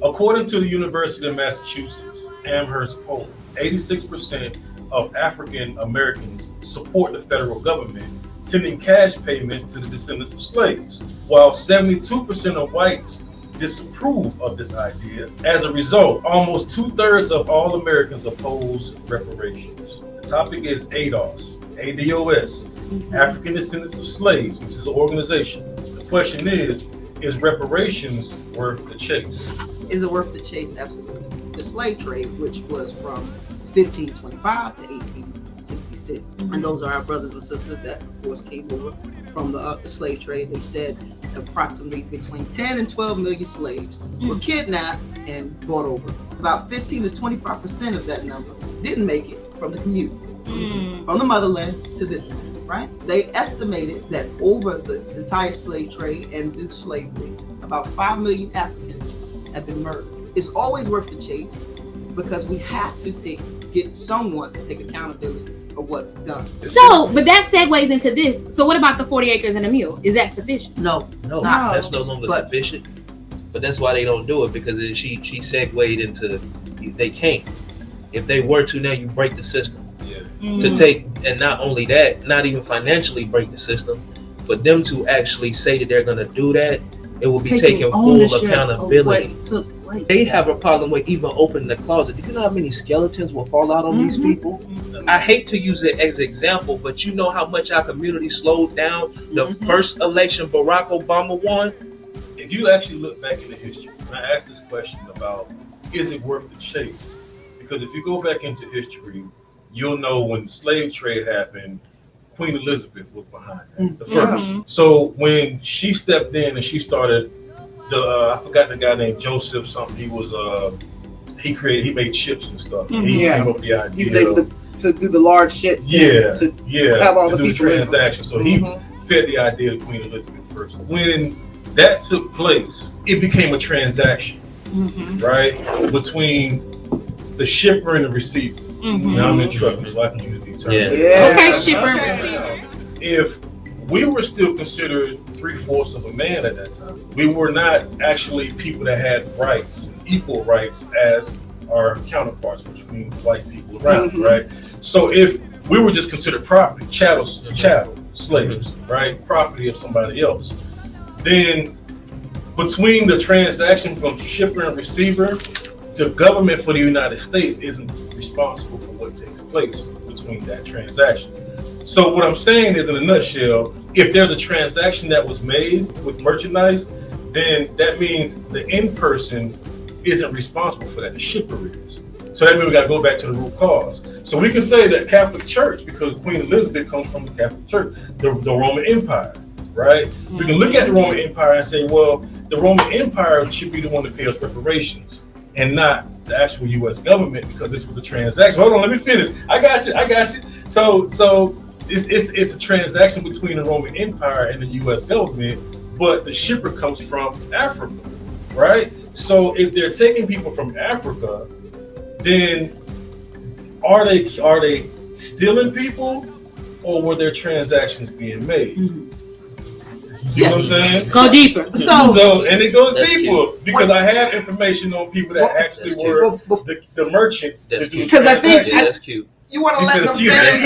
According to the University of Massachusetts, Amherst poll, 86% of African Americans support the federal government sending cash payments to the descendants of slaves, while 72% of whites disapprove of this idea. As a result, almost 2/3 of all Americans oppose reparations. The topic is ADOS, ADOS, African Descendants of Slaves, which is an organization. The question is reparations worth the chase? Is it worth the chase? Absolutely. The slave trade, which was from 1525 to 1866. And those are our brothers and sisters that, of course, came over from the slave trade. They said approximately between 10 and 12 million slaves were kidnapped and brought over. About 15 to 25% of that number didn't make it from the community, from the motherland to this land, right? They estimated that over the entire slave trade and the slavery, about 5 million Africans have been murdered. It's always worth the chase because we have to get someone to take accountability for what's done. So, but that segues into this. So what about the 40 acres and a mule? Is that sufficient? No, that's no longer sufficient. But that's why they don't do it, because she segued into they can't. If they were to, now you break the system. To take, and not only that, not even financially break the system, for them to actually say that they're going to do that, it will be taking full accountability. They have a problem with even opening the closet. Do you know how many skeletons will fall out on these people? I hate to use it as an example, but you know how much our community slowed down the first election Barack Obama won? If you actually look back into history, and I asked this question about, is it worth the chase? Because if you go back into history, you'll know when the slave trade happened, Queen Elizabeth was behind that, the first. So when she stepped in and she started, I forgot the guy named Joseph something. He was he made ships and stuff. He came up with the idea. He was able to do the large ships. To have all the do the transaction. So he fed the idea of Queen Elizabeth first. When that took place, it became a transaction, right, between the shipper and the receiver. Now I'm in trucking, so I can use these terms. Okay, shipper and receiver. If we were still considered 3/4 of a man at that time, we were not actually people that had rights, equal rights as our counterparts, which means white people around, right? So if we were just considered property, chattel, slaves, right, property of somebody else, then between the transaction from shipper and receiver, the government for the United States isn't responsible for what takes place between that transaction. So what I'm saying is, in a nutshell, if there's a transaction that was made with merchandise, then that means the end person isn't responsible for that. The shipper is. So that means we got to go back to the root cause. So we can say that Catholic Church, because Queen Elizabeth comes from the Catholic Church, the Roman Empire, right? We can look at the Roman Empire and say, well, the Roman Empire should be the one to pay us reparations, and not the actual U.S. government, because this was a transaction. Hold on, let me finish. I got you. So it's a transaction between the Roman Empire and the U.S. government, but the shipper comes from Africa, right? So if they're taking people from Africa, then are they stealing people, or were there transactions being made? See what I'm saying? Go deeper. So and it goes deeper because I have information on people that actually were the merchants. Because I think that's cute. You want to let them finish.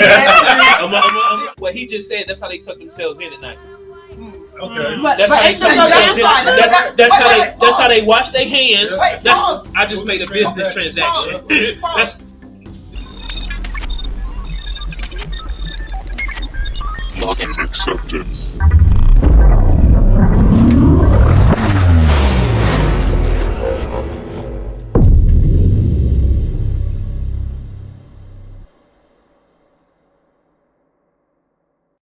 What he just said, that's how they took themselves in at night. Okay. That's how they took themselves in. That's how they wash their hands. I just made a business transaction. That's acceptance.